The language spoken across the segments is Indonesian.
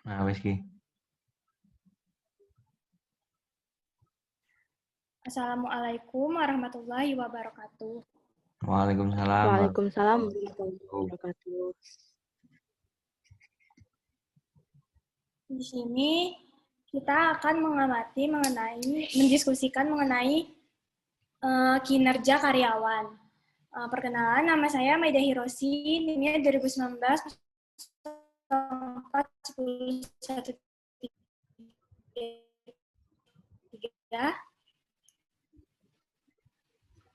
Nah, wis ki. Assalamualaikum warahmatullahi wabarakatuh. Waalaikumsalam Waalaikumsalam warahmatullahi warahmatullahi wabarakatuh. wabarakatuh. Di sini kita akan mendiskusikan mengenai kinerja karyawan. Perkenalan, nama saya Maida Hiroshi, NIM-nya 2019 04 10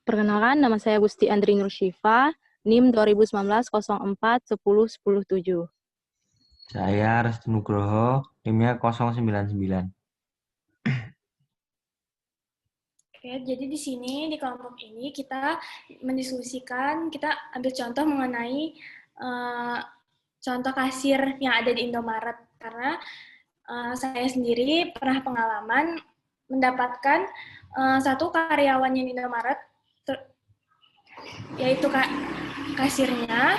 Perkenalkan, nama saya Gusti Andri Nursyifa, NIM 2019 04 10 10 7. Saya Restu Nugroho, NIM-nya 099. Oke, jadi di sini di kelompok ini kita mendiskusikan, kita ambil contoh mengenai contoh kasir yang ada di Indomaret, karena saya sendiri pernah pengalaman mendapatkan satu karyawan yang di Indomaret, yaitu kasirnya,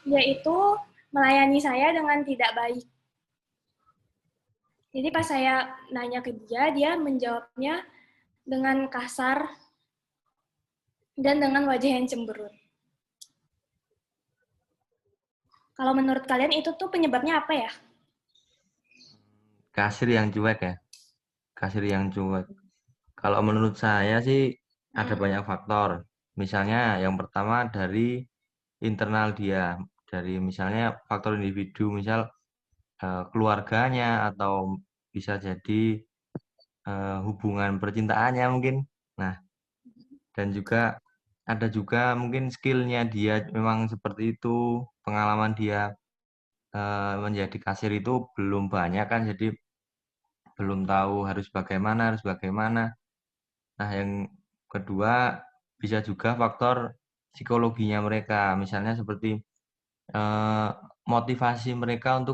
yaitu melayani saya dengan tidak baik. Jadi pas saya nanya ke dia, dia menjawabnya dengan kasar dan dengan wajah yang cemberut. Kalau menurut kalian itu tuh penyebabnya apa ya? Kasir yang cuek ya. Kasir yang cuek. Kalau menurut saya sih ada banyak faktor. Misalnya yang pertama dari internal dia. Dari misalnya faktor individu, misal keluarganya atau bisa jadi hubungan percintaannya mungkin. Nah, dan juga ada juga mungkin skillnya dia memang seperti itu, pengalaman dia menjadi kasir itu belum banyak kan, jadi belum tahu harus bagaimana. Nah, yang kedua bisa juga faktor psikologinya mereka, misalnya seperti eh, motivasi mereka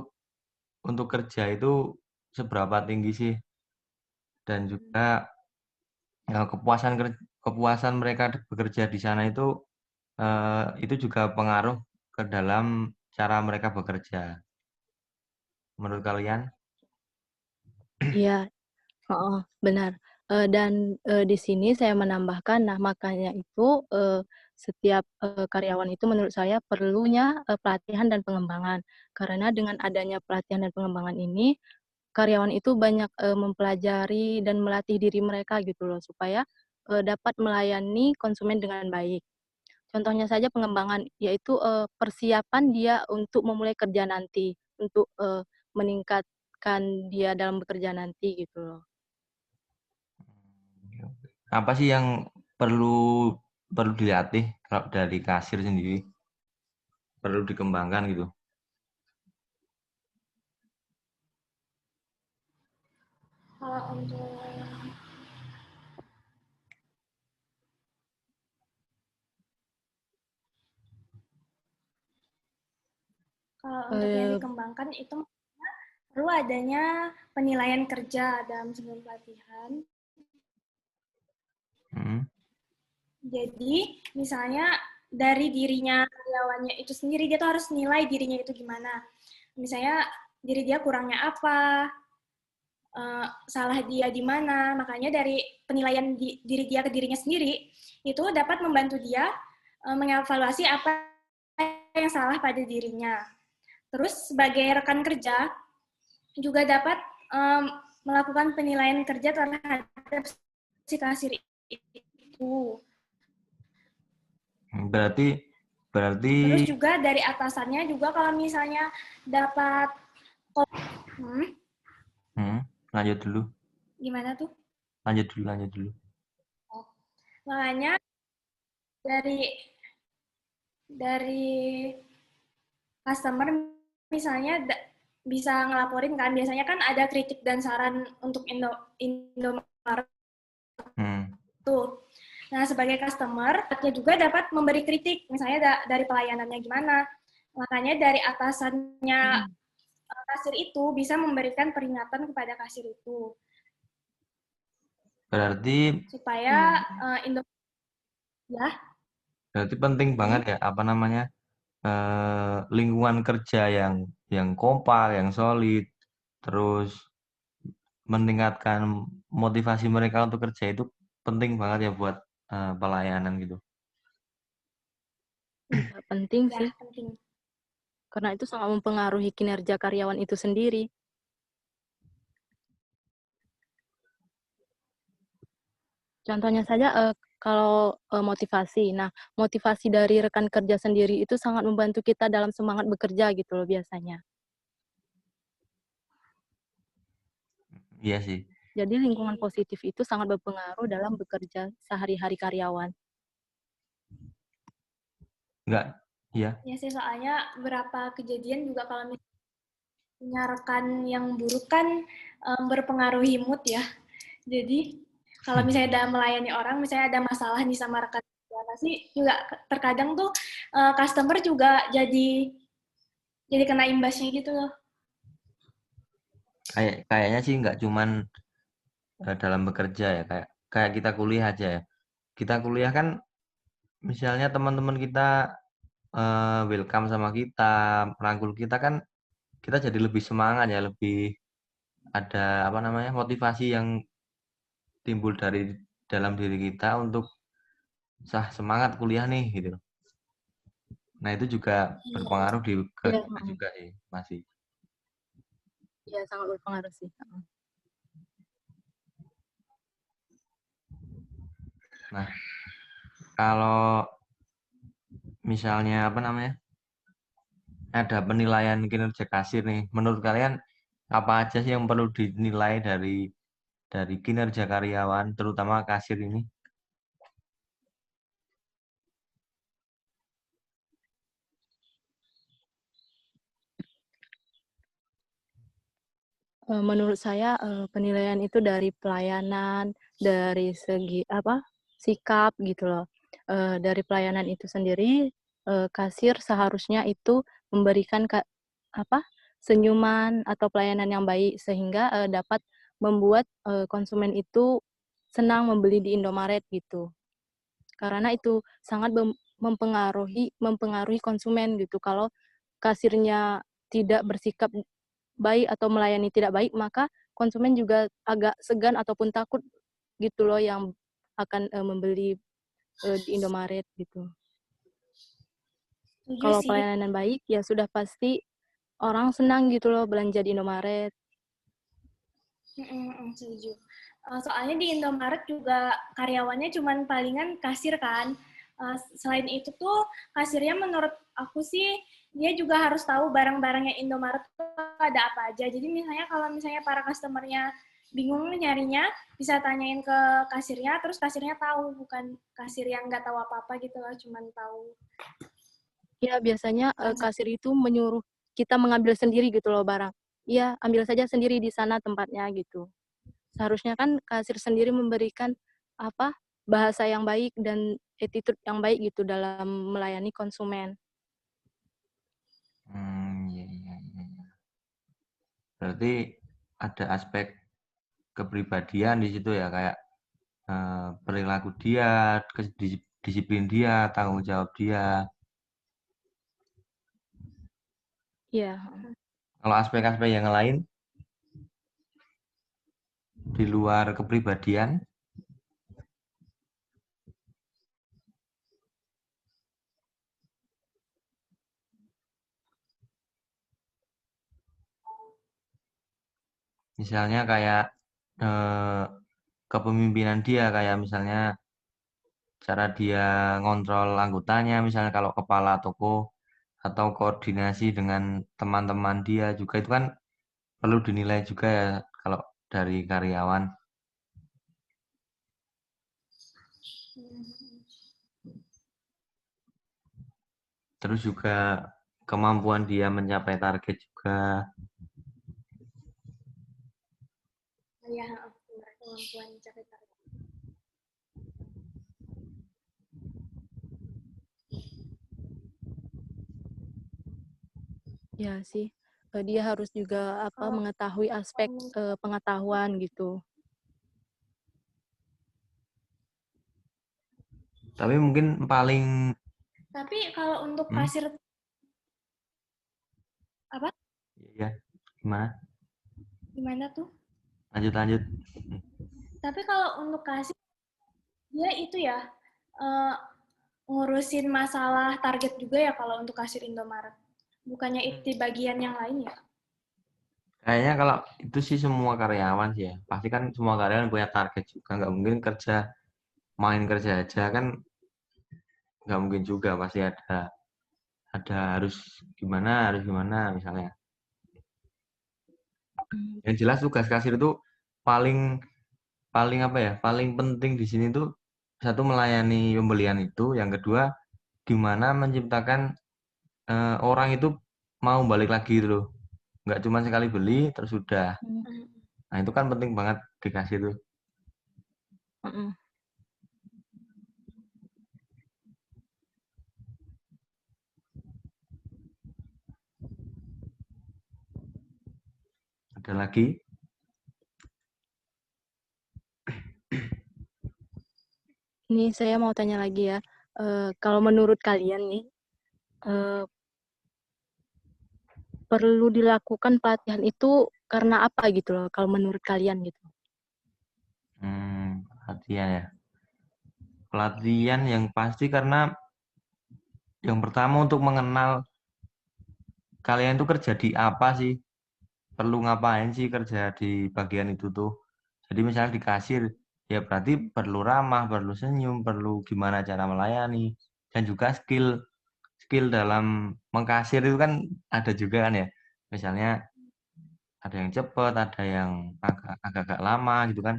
untuk kerja itu seberapa tinggi sih, dan juga kepuasan mereka bekerja di sana itu juga pengaruh ke dalam cara mereka bekerja. Menurut kalian? Iya, benar. Di sini saya menambahkan, nah makanya itu setiap karyawan itu menurut saya perlunya pelatihan dan pengembangan. Karena dengan adanya pelatihan dan pengembangan ini, karyawan itu banyak mempelajari dan melatih diri mereka gitu loh, supaya dapat melayani konsumen dengan baik. Contohnya saja pengembangan, yaitu persiapan dia untuk memulai kerja nanti, untuk meningkatkan dia dalam bekerja nanti gitu loh. Apa sih yang perlu perlu dilatih kalau dari kasir sendiri? Perlu dikembangkan gitu. Kalau untuk yang dikembangkan itu perlu adanya penilaian kerja dalam sebelum pelatihan. Jadi misalnya dari dirinya karyawannya itu sendiri, dia tuh harus nilai dirinya itu gimana. Misalnya diri dia kurangnya apa, salah dia di mana. Makanya dari penilaian diri dia ke dirinya sendiri itu dapat membantu dia mengevaluasi apa yang salah pada dirinya. Terus sebagai rekan kerja juga dapat melakukan penilaian kerja terhadap si kasir itu. Berarti Terus juga dari atasannya juga kalau misalnya dapat lanjut dulu. Gimana tuh? Lanjut dulu. Oh. Makanya dari customer misalnya bisa ngelaporin kan, biasanya kan ada kritik dan saran untuk Indomaret tuh. Nah, sebagai customer, dia juga dapat memberi kritik, misalnya dari pelayanannya gimana. Makanya dari atasannya kasir itu bisa memberikan peringatan kepada kasir itu. Berarti Supaya berarti penting banget ya, apa namanya? lingkungan kerja yang kompak, yang solid, terus meningkatkan motivasi mereka untuk kerja itu penting banget ya buat pelayanan gitu. Iya, penting Ya, sih. penting. Karena itu sangat mempengaruhi kinerja karyawan itu sendiri. Contohnya saja kalau motivasi. Nah, motivasi dari rekan kerja sendiri itu sangat membantu kita dalam semangat bekerja gitu loh biasanya. Iya sih. Jadi lingkungan positif itu sangat berpengaruh dalam bekerja sehari-hari karyawan. Enggak, iya. Ya sih, soalnya beberapa kejadian juga kalau misalnya punya rekan yang buruk kan berpengaruhi mood ya. Jadi kalau misalnya ada melayani orang, misalnya ada masalah nih sama rekan kerja, pasti juga terkadang tuh customer juga jadi kena imbasnya gitu loh. Kayaknya sih nggak cuman dalam bekerja ya, kayak kita kuliah aja ya. Kita kuliah kan misalnya teman-teman kita welcome sama kita, merangkul kita kan kita jadi lebih semangat ya, lebih ada apa namanya motivasi yang timbul dari dalam diri kita untuk semangat kuliah nih gitu. Nah itu juga berpengaruh di ke Iya, kita juga sih masih. iya sangat berpengaruh sih. Nah kalau misalnya apa namanya ada penilaian kinerja kasir nih, menurut kalian apa aja sih yang perlu dinilai dari kinerja karyawan, terutama kasir ini? Menurut saya penilaian itu dari pelayanan, dari segi sikap gitu loh. Dari pelayanan itu sendiri, kasir seharusnya itu memberikan senyuman atau pelayanan yang baik sehingga dapat membuat konsumen itu senang membeli di Indomaret gitu. Karena itu sangat mempengaruhi konsumen gitu. Kalau kasirnya tidak bersikap baik atau melayani tidak baik, maka konsumen juga agak segan ataupun takut gitu loh yang akan membeli di Indomaret gitu. Setuju Kalau sih. pelayanan baik, ya sudah pasti orang senang gitu loh belanja di Indomaret. Setuju. Soalnya di Indomaret juga karyawannya cuman palingan kasir kan. Selain itu tuh kasirnya menurut aku sih dia juga harus tahu barang-barangnya Indomaret tuh ada apa aja. Jadi misalnya kalau misalnya para customernya bingung nyarinya, bisa tanyain ke kasirnya, terus kasirnya tahu, bukan kasir yang nggak tahu apa-apa gitu loh, cuman tahu. Ya biasanya kasir itu menyuruh kita mengambil sendiri gitu loh barang. Iya, ambil saja sendiri di sana tempatnya gitu. Seharusnya kan kasir sendiri memberikan bahasa yang baik dan attitude yang baik gitu dalam melayani konsumen. Iya, iya, iya. Berarti ada aspek kepribadian di situ ya, kayak perilaku dia, disiplin dia, tanggung jawab dia. Iya. Kalau aspek-aspek yang lain di luar kepribadian, misalnya kayak eh, kepemimpinan dia, kayak misalnya cara dia ngontrol anggotanya, misalnya kalau kepala toko atau koordinasi dengan teman-teman dia juga itu kan perlu dinilai juga ya kalau dari karyawan. Terus juga kemampuan dia mencapai target juga. Ya, kemampuan mencapai target. Ya sih, dia harus juga mengetahui aspek pengetahuan gitu. Tapi mungkin paling Tapi kalau untuk kasir Apa? Iya, gimana? Gimana tuh? Lanjut. Tapi kalau untuk kasir, dia itu ya, ngurusin masalah target juga ya kalau untuk kasir Indomaret. Bukannya itu bagian yang lain ya? Kayaknya kalau itu sih semua karyawan sih ya. Pasti kan semua karyawan punya target juga. Nggak mungkin main kerja aja kan, nggak mungkin juga. Pasti ada harus gimana misalnya. Yang jelas tugas kasir itu paling paling apa ya? Paling penting di sini tuh satu melayani pembelian itu, yang kedua gimana menciptakan orang itu mau balik lagi gitu loh. Nggak cuma sekali beli terus udah. Nah, itu kan penting banget di kasir tuh. Ada lagi? Ini saya mau tanya lagi ya. Kalau menurut kalian nih, perlu dilakukan pelatihan itu karena apa gitu loh, kalau menurut kalian gitu? Pelatihan ya. Pelatihan yang pasti karena yang pertama untuk mengenal kalian tuh kerja di apa sih, perlu ngapain sih kerja di bagian itu tuh. Jadi misalnya di kasir, ya berarti perlu ramah, perlu senyum, perlu gimana cara melayani, dan juga skill dalam mengkasir itu kan ada juga kan ya. Misalnya ada yang cepat, ada yang agak-agak lama gitu kan.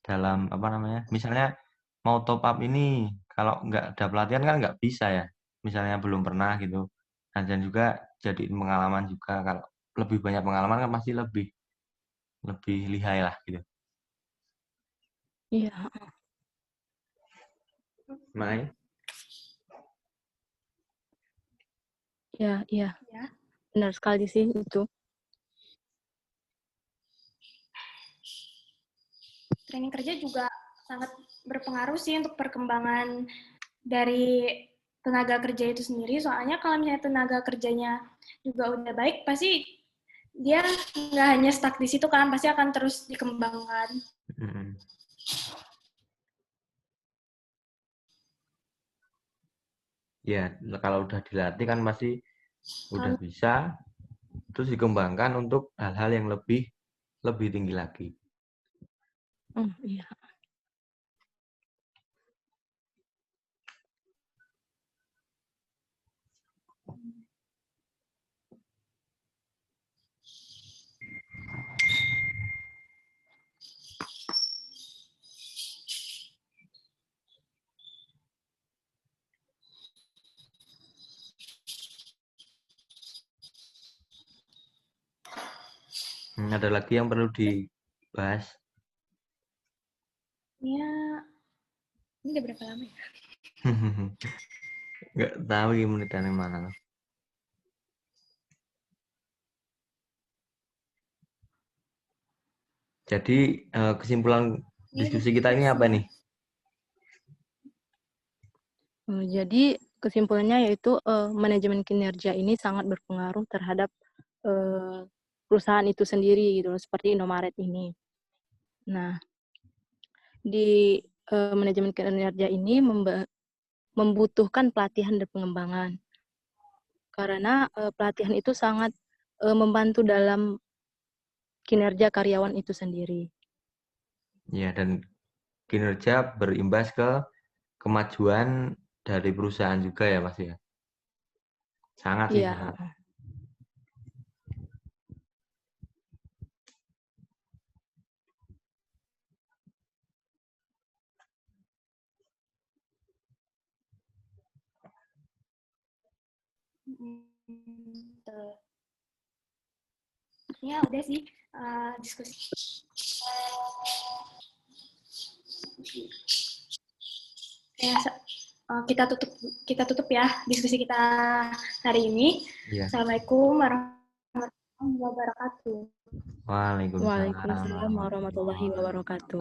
Dalam apa namanya? Misalnya mau top up ini, kalau nggak ada pelatihan kan nggak bisa ya. Misalnya belum pernah gitu. Dan juga jadi pengalaman juga. Kalau lebih banyak pengalaman kan pasti lebih lihai lah gitu. Iya, Mai? iya. Ya. Benar sekali sih itu. Training kerja juga sangat berpengaruh sih untuk perkembangan dari tenaga kerja itu sendiri. Soalnya kalau misalnya tenaga kerjanya juga udah baik, pasti dia nggak hanya stuck di situ kan, pasti akan terus dikembangkan. Ya, kalau udah dilatih kan pasti udah bisa, terus dikembangkan untuk hal-hal yang lebih tinggi lagi. Iya. Ada lagi yang perlu dibahas? Ya, ini udah berapa lama ya? Nggak tahu ini menitannya mana. Jadi kesimpulan diskusi kita ini apa nih? Jadi kesimpulannya yaitu manajemen kinerja ini sangat berpengaruh terhadap perusahaan itu sendiri gitu loh, seperti Indomaret ini. Nah, di manajemen kinerja ini membutuhkan pelatihan dan pengembangan. Karena pelatihan itu sangat membantu dalam kinerja karyawan itu sendiri. Ya, dan kinerja berimbas ke kemajuan dari perusahaan juga ya, Mas ya. Sangat sih, Iya. sangat. Ya udah sih diskusi. Ya, kita tutup ya diskusi kita hari ini. Ya. Assalamualaikum warahmatullahi wabarakatuh. Waalaikumsalam Waalaikumsalam warahmatullahi wabarakatuh.